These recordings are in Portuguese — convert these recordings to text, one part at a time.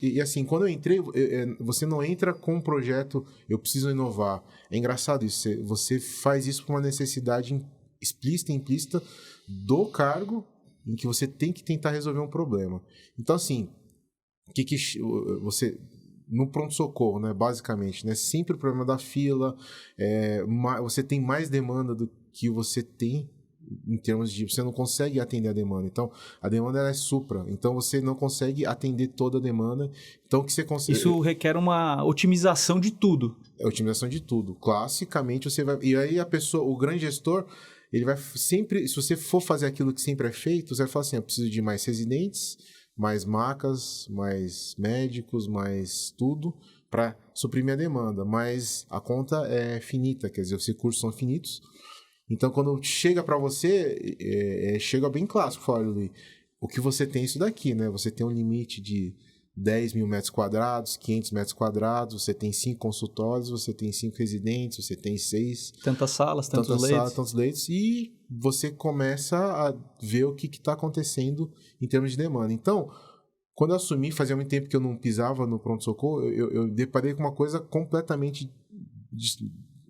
E assim, quando eu entrei, você não entra com um projeto, eu preciso inovar. É engraçado isso, você faz isso por uma necessidade explícita e implícita do cargo em que você tem que tentar resolver um problema. Então, assim, você... No pronto-socorro, né, basicamente, né, sempre o problema da fila, você tem mais demanda do que você tem em termos de... Você não consegue atender a demanda. Então, a demanda ela é supra. Então, você não consegue atender toda a demanda. Então, o que você consegue... Isso requer uma otimização de tudo. É otimização de tudo. Classicamente, você vai... E aí, o grande gestor, ele vai sempre... Se você for fazer aquilo que sempre é feito, você vai falar assim, eu preciso de mais residentes, mais macas, mais médicos, mais tudo, para suprimir a demanda. Mas a conta é finita, quer dizer, os recursos são finitos. Então, quando chega para você, chega bem clássico, fala, o que você tem é isso daqui, né? Você tem um limite de 10 mil metros quadrados, 500 metros quadrados, você tem 5 consultórios, você tem 5 residentes, você tem 6... Tantas salas, tantos leitos, e você começa a ver o que está acontecendo em termos de demanda. Então, quando eu assumi, fazia muito tempo que eu não pisava no pronto-socorro, eu deparei com uma coisa completamente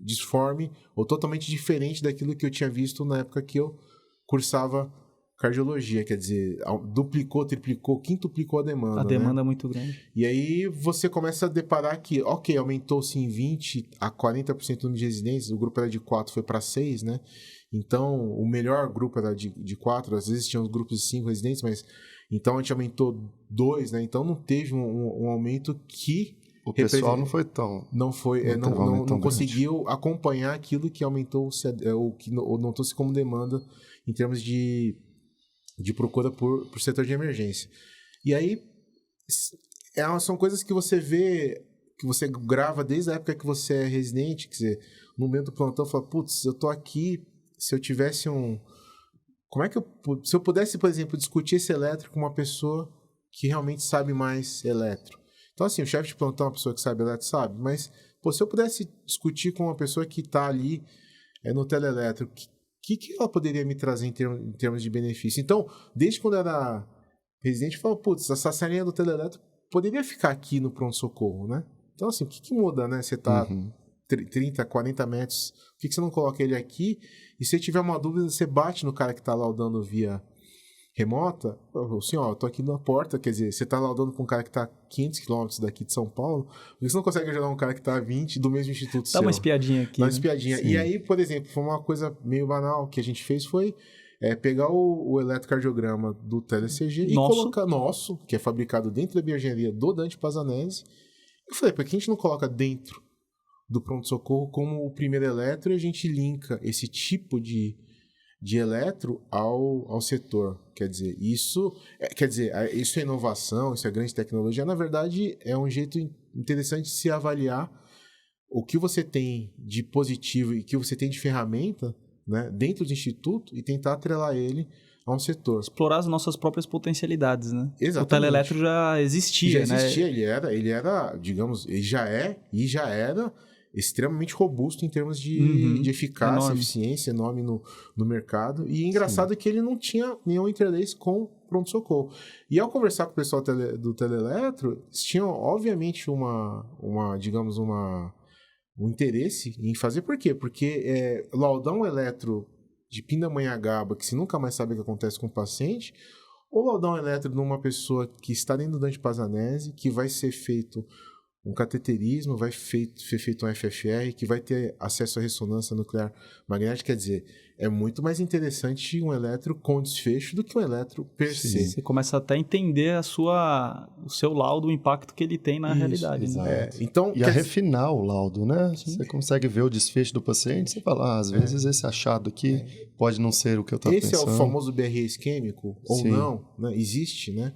disforme ou totalmente diferente daquilo que eu tinha visto na época que eu cursava cardiologia, quer dizer, duplicou, triplicou, quintuplicou a demanda. A demanda, né? É muito grande. E aí você começa a deparar que, ok, aumentou-se em 20% a 40% o número de residentes, o grupo era de 4, foi para 6, né? Então, o melhor grupo era de 4, às vezes tinha os grupos de 5 residentes, mas então a gente aumentou 2, né? Então não teve um aumento que... O pessoal não foi tão... Não foi, não conseguiu acompanhar aquilo que aumentou-se, ou que notou-se como demanda em termos de procura por setor de emergência. E aí, são coisas que você vê, que você grava desde a época que você é residente, quer dizer, no momento do plantão, fala, putz, eu tô aqui, se eu tivesse se eu pudesse, por exemplo, discutir esse elétrico com uma pessoa que realmente sabe mais elétrico. Então, assim, o chefe de plantão é uma pessoa que sabe elétrico, sabe, mas, se eu pudesse discutir com uma pessoa que está ali no teleelétrico, o que ela poderia me trazer em termos de benefício? Então, desde quando eu era residente, eu falava, putz, essa salinha do teleelétrico poderia ficar aqui no pronto-socorro, né? Então, assim, o que muda, né? Você tá 30, 40 metros, por que você não coloca ele aqui? E se tiver uma dúvida, você bate no cara que está laudando via remota, assim, ó, eu tô aqui na porta, quer dizer, você tá laudando com um cara que tá a 500 km daqui de São Paulo, você não consegue ajudar um cara que tá a 20 do mesmo instituto seu. Dá uma espiadinha aqui. Dá uma espiadinha. Sim. E aí, por exemplo, foi uma coisa meio banal que a gente fez, foi pegar o eletrocardiograma do TeleCG e colocar que é fabricado dentro da bioengenharia do Dante Pazanese. Eu falei, por que a gente não coloca dentro do pronto-socorro como o primeiro eletro e a gente linka esse tipo de eletro ao setor? Quer dizer, isso é inovação, isso é grande tecnologia. Na verdade, é um jeito interessante de se avaliar o que você tem de positivo e o que você tem de ferramenta, né, dentro do instituto e tentar atrelar ele a um setor. Explorar as nossas próprias potencialidade, né? Exatamente. O teleeletro já existia, né? Ele era, digamos, ele já era extremamente robusto em termos de eficácia, enorme. eficiência, nome no mercado. E engraçado que ele não tinha nenhum interesse com pronto-socorro. E ao conversar com o pessoal do teleeletro, eles tinham, obviamente, um interesse em fazer. Por quê? Porque laudar um eletro de Pindamonhangaba, que você nunca mais sabe o que acontece com o paciente, ou laudar um eletro de uma pessoa que está dentro do Dante Pazanese, que vai ser feito um cateterismo, vai ser feito um FFR, que vai ter acesso à ressonância nuclear magnética. Quer dizer, é muito mais interessante um eletro com desfecho do que um eletro per se. Você começa até a entender o seu laudo, o impacto que ele tem na realidade. Né? Então, e a refinar o laudo, né? Sim. Você consegue ver o desfecho do paciente, você fala, às vezes esse achado aqui pode não ser o que eu estava pensando. Esse é o famoso BRE isquêmico, ou não, né? Existe, né?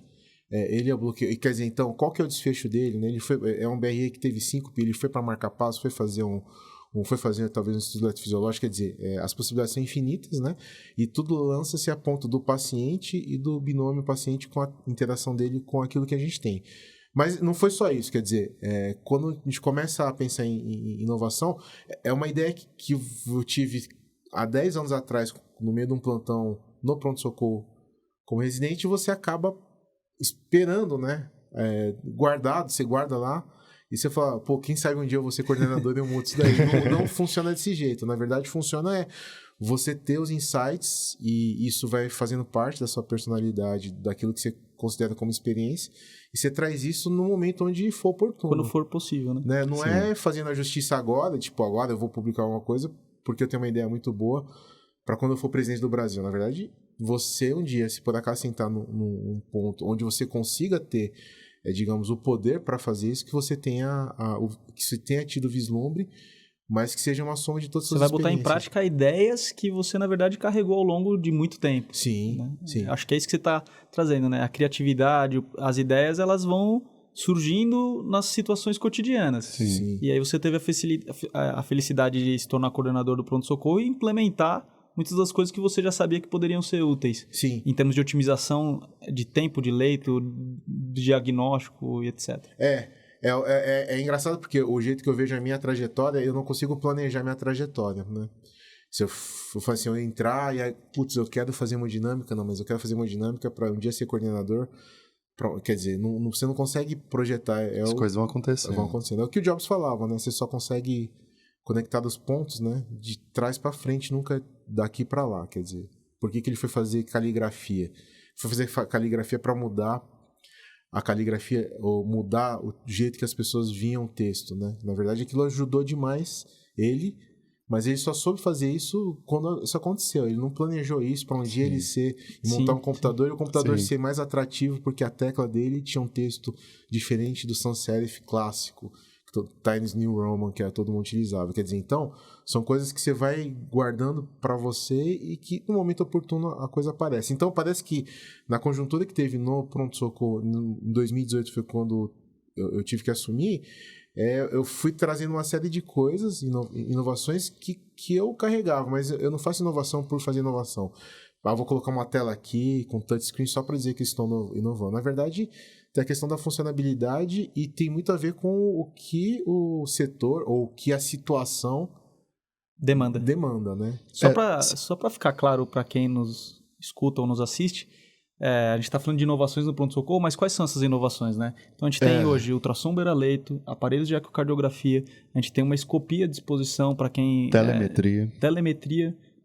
Ele é bloqueio. Quer dizer, então, qual que é o desfecho dele? Né? É um BRE que teve 5 pi, ele foi para marca-passo, foi fazer talvez um estudo eletrofisiológico, quer dizer, as possibilidades são infinitas, né? E tudo lança-se a ponto do paciente e do binômio paciente com a interação dele com aquilo que a gente tem. Mas não foi só isso, quer dizer, quando a gente começa a pensar em inovação, é uma ideia que eu tive há 10 anos atrás, no meio de um plantão no pronto-socorro como residente, e você acaba esperando, né, guardado, você guarda lá, e você fala, pô, quem sabe um dia eu vou ser coordenador e eu mudo isso daí. Não funciona desse jeito. Na verdade, funciona você ter os insights, e isso vai fazendo parte da sua personalidade, daquilo que você considera como experiência, e você traz isso no momento onde for oportuno. Quando for possível, né? Não é fazendo a justiça agora, tipo, agora eu vou publicar alguma coisa porque eu tenho uma ideia muito boa para quando eu for presidente do Brasil. Na verdade, você um dia, se por acaso sentar num ponto onde você consiga ter, digamos, o poder para fazer isso, que você tenha, que você tenha tido vislumbre, mas que seja uma soma de todas as suas experiências. Você vai botar em prática ideias que você, na verdade, carregou ao longo de muito tempo. Sim, né? sim. Acho que é isso que você está trazendo, né? A criatividade, as ideias, elas vão surgindo nas situações cotidianas. Sim. E aí você teve a felicidade de se tornar coordenador do pronto-socorro e implementar muitas das coisas que você já sabia que poderiam ser úteis. Sim. Em termos de otimização de tempo de leito, de diagnóstico e etc. É engraçado porque o jeito que eu vejo a minha trajetória, eu não consigo planejar minha trajetória, né? Se eu for assim, eu entrar e aí, putz, eu quero fazer hemodinâmica, não, mas eu quero fazer hemodinâmica para um dia ser coordenador. Quer dizer, você não consegue projetar. As coisas vão acontecendo. Vão acontecendo. É o que o Jobs falava, né? Você só consegue conectar os pontos, né? De trás para frente, nunca daqui para lá. Quer dizer, por que ele foi fazer caligrafia? Foi fazer caligrafia para mudar a caligrafia, ou mudar o jeito que as pessoas viam o texto, né? Na verdade, aquilo ajudou demais ele, mas ele só soube fazer isso quando isso aconteceu. Ele não planejou isso para um dia ele montar um computador e o computador ser mais atrativo porque a tecla dele tinha um texto diferente do sans serif clássico, Times New Roman, que todo mundo utilizava. Quer dizer, então, são coisas que você vai guardando para você e que no momento oportuno a coisa aparece. Então, parece que na conjuntura que teve no pronto-socorro, em 2018 foi quando eu tive que assumir, eu fui trazendo uma série de coisas, inovações que eu carregava, mas eu não faço inovação por fazer inovação. Vou colocar uma tela aqui com touchscreen só para dizer que estão inovando. Na verdade, tem a questão da funcionalidade e tem muito a ver com o que o setor ou o que a situação demanda, né? Só para ficar claro para quem nos escuta ou nos assiste, a gente está falando de inovações no pronto-socorro, mas quais são essas inovações, né? Então a gente tem hoje ultrassom beira-leito, aparelhos de ecocardiografia, a gente tem uma escopia à disposição para quem... Telemetria.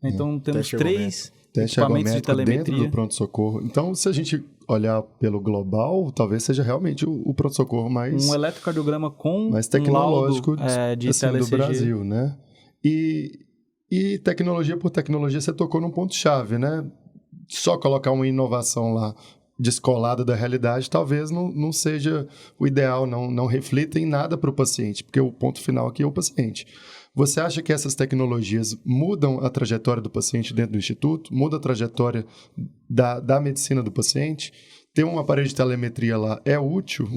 Então temos 3 equipamentos de telemetria dentro do pronto-socorro. Então, se a gente olhar pelo global, talvez seja realmente o pronto-socorro mais... Um eletrocardiograma com mais tecnológico de assim, do Brasil, né? E tecnologia por tecnologia, você tocou num ponto-chave, né? Só colocar uma inovação lá descolada da realidade, talvez não seja o ideal, não reflita em nada para o paciente, porque o ponto final aqui é o paciente. Você acha que essas tecnologias mudam a trajetória do paciente dentro do instituto? Muda a trajetória da medicina do paciente? Ter um aparelho de telemetria lá é útil?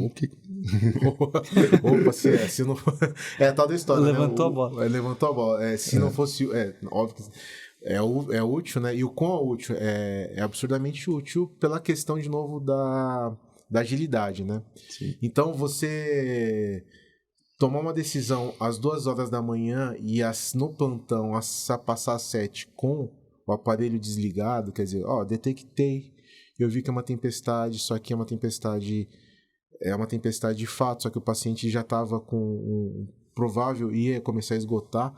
Opa, se não... É tal da história, Levantou a bola. Levantou a bola. Se não fosse... óbvio que... É útil, né? E o quão é útil? É absurdamente útil pela questão, de novo, da agilidade, né? Sim. Então, você tomar uma decisão às 2 horas da manhã e no plantão passar às 7 com o aparelho desligado, quer dizer, detectei, eu vi que é uma tempestade, só que é uma tempestade de fato, só que o paciente já estava com provável ia começar a esgotar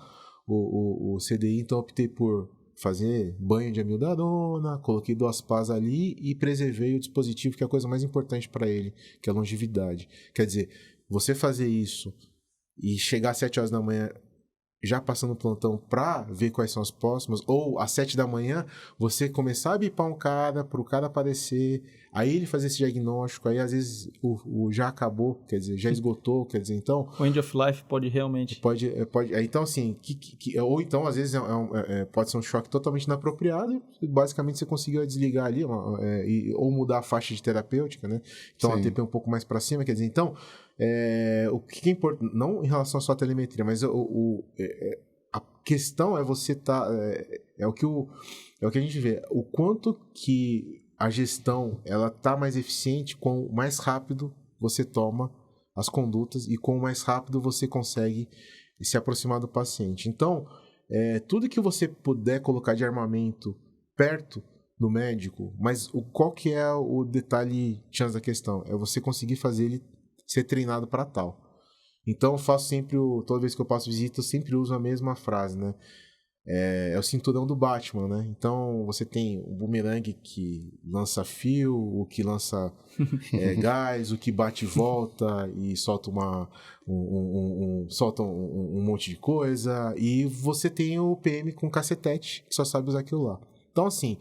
o CDI, então optei por fazer banho de amiodarona, coloquei 2 pás ali e preservei o dispositivo, que é a coisa mais importante para ele, que é a longevidade. Quer dizer, você fazer isso e chegar às 7 horas da manhã já passando o plantão para ver quais são as próximas, ou às 7 da manhã você começar a bipar um cara, para o cara aparecer, aí ele fazer esse diagnóstico, aí às vezes o já acabou, quer dizer, já esgotou, quer dizer, então... O end of life pode realmente... Pode então, assim, ou então às vezes pode ser um choque totalmente inapropriado, e basicamente você conseguiu desligar ali, ou mudar a faixa de terapêutica, né? Então a TP um pouco mais para cima, quer dizer, então... o que é importante, não em relação só à telemetria, mas a questão é você é o que a gente vê, o quanto que a gestão ela tá mais eficiente com mais rápido você toma as condutas e com mais rápido você consegue se aproximar do paciente. Então, tudo que você puder colocar de armamento perto do médico, mas qual que é o detalhe chance da questão? É você conseguir fazer ele ser treinado para tal. Então eu faço sempre, toda vez que eu passo visita, eu sempre uso a mesma frase, né? É o cinturão do Batman, né? Então você tem o bumerangue que lança fio, o que lança gás, o que bate e volta e solta solta um monte de coisa, e você tem o PM com cacetete que só sabe usar aquilo lá. Então assim,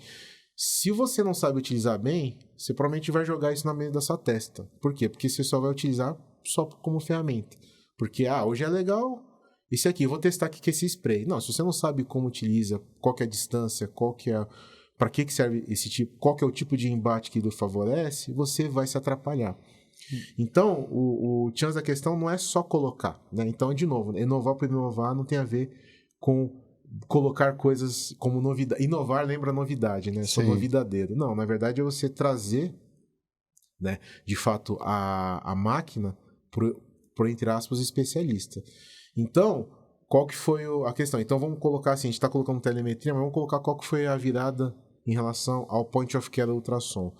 se você não sabe utilizar bem, você provavelmente vai jogar isso na meio da sua testa. Por quê? Porque você só vai utilizar só como ferramenta. Porque, hoje é legal esse aqui, eu vou testar aqui com esse spray. Não, se você não sabe como utiliza, qual que é a distância, para que serve esse tipo, qual que é o tipo de embate que ele favorece, você vai se atrapalhar. Então, o chance da questão não é só colocar, né? Então, de novo, inovar por inovar não tem a ver com colocar coisas como novidade. Inovar lembra novidade, né? Sou novidadeiro. Não, na verdade é você trazer, né, de fato, a máquina por entre aspas, especialista. Então, qual que foi a questão? Então, vamos colocar assim, a gente está colocando telemetria, mas vamos colocar qual que foi a virada em relação ao point of care ultrassom.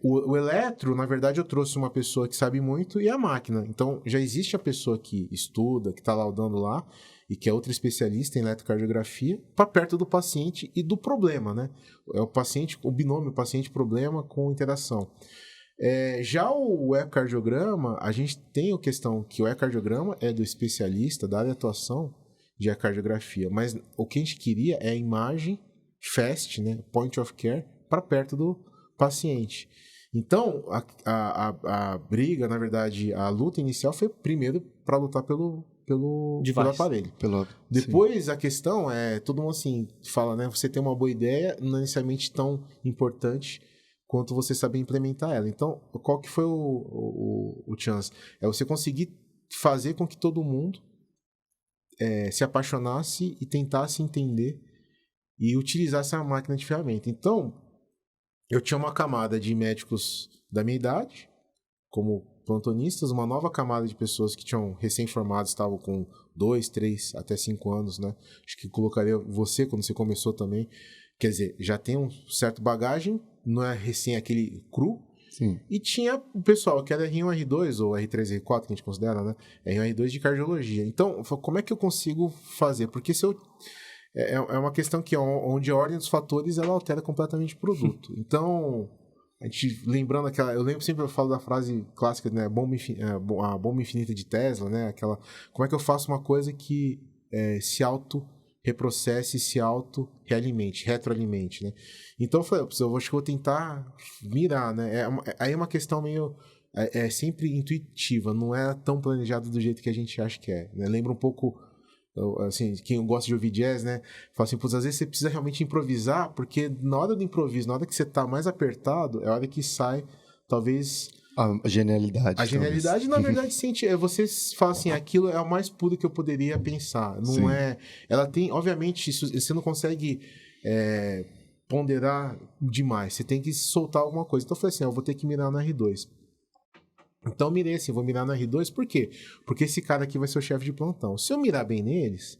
O eletro, na verdade, eu trouxe uma pessoa que sabe muito e a máquina. Então, já existe a pessoa que estuda, que está laudando lá, e que é outra especialista em eletrocardiografia, para perto do paciente e do problema, né? É o binômio paciente-problema com interação. Já o ecocardiograma, a gente tem a questão que o ecocardiograma é do especialista da área de atuação de ecocardiografia, mas o que a gente queria é a imagem FAST, né, point of care, para perto do paciente. Então, a briga, na verdade, a luta inicial foi primeiro para lutar pelo aparelho. Depois, a questão todo mundo assim, fala, né, você tem uma boa ideia, não é necessariamente tão importante quanto você saber implementar ela. Então, qual que foi o chance? É você conseguir fazer com que todo mundo se apaixonasse e tentasse entender e utilizasse a máquina de ferramenta. Então, eu tinha uma camada de médicos da minha idade, como plantonistas, uma nova camada de pessoas que tinham recém-formados, estavam com 2, 3, até 5 anos, né? Acho que colocaria você, quando você começou também, quer dizer, já tem um certo bagagem, não é recém aquele cru. Sim. E tinha o pessoal que era R1, R2, ou R3, R4, que a gente considera, né? R1, R2 de cardiologia. Então, como é que eu consigo fazer? Porque se eu... É uma questão que onde a ordem dos fatores ela altera completamente o produto. Então, a gente lembrando aquela... Eu lembro sempre, eu falo da frase clássica, né? A bomba infinita de Tesla, né? Aquela... Como é que eu faço uma coisa que se auto-reprocesse, se auto-retroalimente, né? Então, eu falei, eu acho que vou tentar mirar, né? Aí é uma questão meio... É sempre intuitiva, não é tão planejado do jeito que a gente acha que é, né? Lembra um pouco... Assim, quem gosta de ouvir jazz, né? Fala assim, às vezes você precisa realmente improvisar, porque na hora do improviso, na hora que você tá mais apertado, é a hora que sai, talvez... A genialidade. A genialidade, na verdade, você fala assim, aquilo é o mais puro que eu poderia pensar. Não é... Ela tem, obviamente, você não consegue ponderar demais. Você tem que soltar alguma coisa. Então eu falei assim, eu vou ter que mirar no R2. Então eu mirei assim, vou mirar no R2, por quê? Porque esse cara aqui vai ser o chefe de plantão. Se eu mirar bem neles,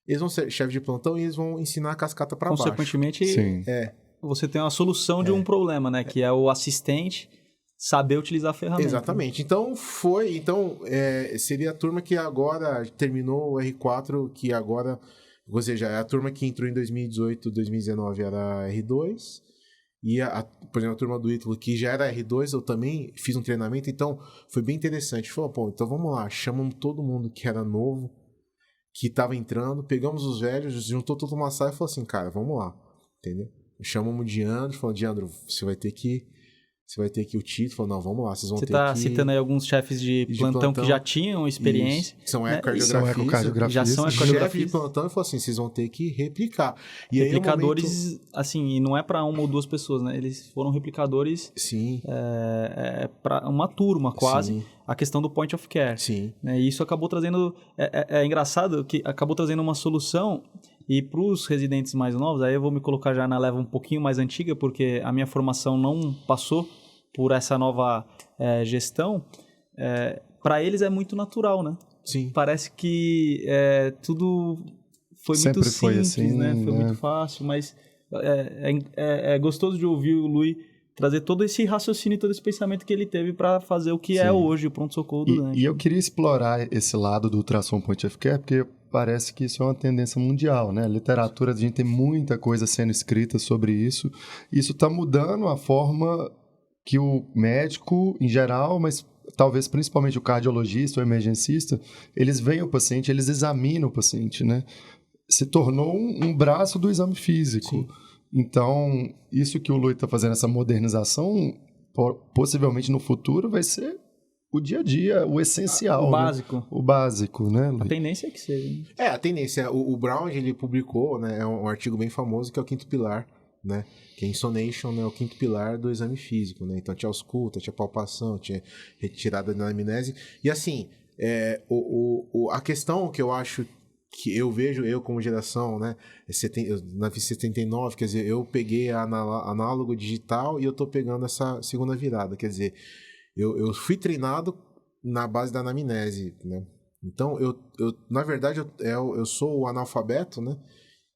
eles vão ser chefe de plantão e eles vão ensinar a cascata para baixo. Consequentemente, você tem uma solução de um problema, né? Que é o assistente saber utilizar a ferramenta. Exatamente. Então seria a turma que agora terminou o R4, que agora, ou seja, é a turma que entrou em 2018, 2019 era R2. E, por exemplo, a turma do Ítalo, que já era R2, eu também fiz um treinamento, então foi bem interessante. Falou, então vamos lá, chamamos todo mundo que era novo, que estava entrando, pegamos os velhos, juntou toda uma sala e falou assim, cara, vamos lá, entendeu? Chamamos o Diandro, falou, Diandro, você vai ter que o Tito, falou, não, vamos lá, vocês vão ter que... Você está citando aí alguns chefes de plantão que já tinham experiência. Isso, que são ecocardiografistas. Já são ecocardiografistas. Chefe de plantão e falou assim, vocês vão ter que replicar. E replicadores, aí, assim, e não é para uma ou duas pessoas, né? Eles foram replicadores para uma turma, quase. Sim. A questão do point of care. Sim. E isso acabou trazendo... É engraçado que acabou trazendo uma solução... E para os residentes mais novos, aí eu vou me colocar já na leva um pouquinho mais antiga, porque a minha formação não passou por essa nova gestão. Para eles é muito natural, né? Sim. Parece que tudo foi sempre muito foi simples, assim, né? Foi muito fácil, mas É gostoso de ouvir o Lui trazer todo esse raciocínio, todo esse pensamento que ele teve para fazer o que é hoje o pronto-socorro do Dante. E eu queria explorar esse lado do ultrassom point of care, porque parece que isso é uma tendência mundial, né? A literatura, a gente tem muita coisa sendo escrita sobre isso. Isso está mudando a forma que o médico, em geral, mas talvez principalmente o cardiologista ou emergencista, eles veem o paciente, eles examinam o paciente, né? Se tornou um braço do exame físico. Sim. Então, isso que o Lui está fazendo, essa modernização, possivelmente no futuro vai ser o dia a dia, o essencial. O básico. Né? O básico, né, Lui? A tendência é que seja. Né? A tendência. O Brown, ele publicou, né, um artigo bem famoso que é o quinto pilar, né? Que é Insonation, né, o quinto pilar do exame físico, né? Então tinha ausculta, tinha palpação, tinha retirada da anamnese. E assim, a questão que eu acho que eu vejo, eu como geração, né, eu nasci em 79, quer dizer, eu peguei análogo digital e eu tô pegando essa segunda virada, quer dizer, eu fui treinado na base da anamnese, né, então na verdade, eu sou o analfabeto, né,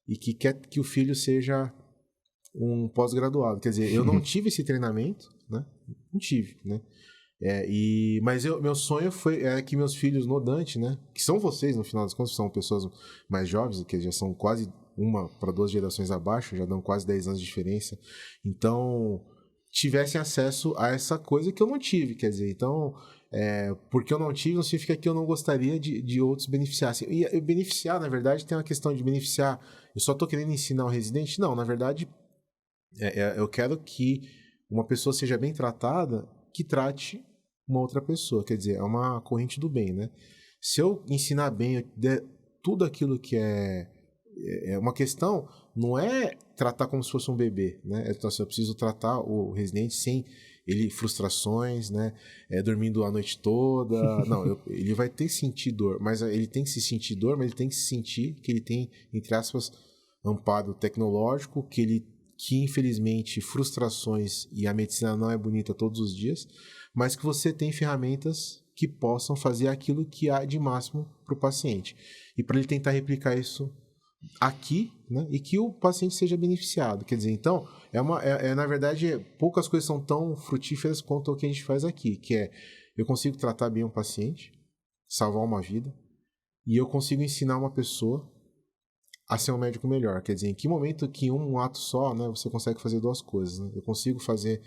e que quer que o filho seja um pós-graduado, quer dizer, eu não tive esse treinamento, né, não tive, né, mas meu sonho é que meus filhos no Dante, né, que são vocês no final das contas, são pessoas mais jovens, que já são quase 1 para 2 gerações abaixo, já dão quase 10 anos de diferença, então tivessem acesso a essa coisa que eu não tive, quer dizer, então porque eu não tive não significa que eu não gostaria de outros beneficiassem, e beneficiar, na verdade, tem uma questão de beneficiar, eu só estou querendo ensinar o residente, não, na verdade eu quero que uma pessoa seja bem tratada, que trate uma outra pessoa, quer dizer, é uma corrente do bem, né? Se eu ensinar bem, eu der tudo aquilo que é uma questão, não é tratar como se fosse um bebê, né? Então, assim, eu preciso tratar o residente sem frustrações, né? Dormindo a noite toda, não, ele vai ter que sentir dor, mas ele tem que se sentir dor, mas ele tem que se sentir que ele tem, entre aspas, amparo tecnológico, que infelizmente frustrações e a medicina não é bonita todos os dias, mas que você tem ferramentas que possam fazer aquilo que há de máximo para o paciente. E para ele tentar replicar isso aqui, né, e que o paciente seja beneficiado. Quer dizer, então, na verdade, poucas coisas são tão frutíferas quanto o que a gente faz aqui, que é, eu consigo tratar bem um paciente, salvar uma vida, e eu consigo ensinar uma pessoa a ser um médico melhor. Quer dizer, em que momento que um ato só, né, você consegue fazer 2 coisas, né? Eu consigo fazer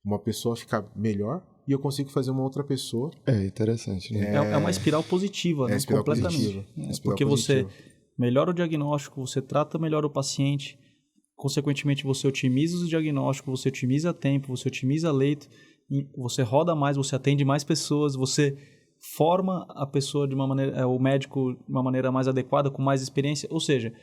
uma pessoa ficar melhor e eu consigo fazer uma outra pessoa... interessante, né? É uma espiral positiva, né? Espiral completamente. Positiva. Porque você melhora o diagnóstico, você trata melhor o paciente, consequentemente você otimiza os diagnósticos, você otimiza tempo, você otimiza leito, você roda mais, você atende mais pessoas, você forma a pessoa de uma maneira, o médico de uma maneira mais adequada, com mais experiência. Ou seja,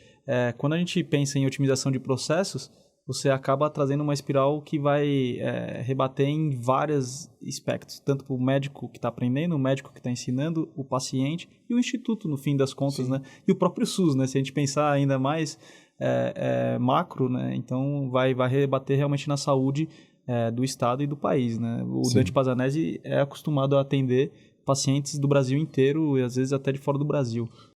quando a gente pensa em otimização de processos, você acaba trazendo uma espiral que vai rebater em vários aspectos, tanto para o médico que está aprendendo, o médico que está ensinando, o paciente e o instituto, no fim das contas, né? E o próprio SUS, né? Se a gente pensar ainda mais macro, né? Então vai rebater realmente na saúde do Estado e do país, né? O Dante Pazzanese é acostumado a atender pacientes do Brasil inteiro e às vezes até de fora do Brasil.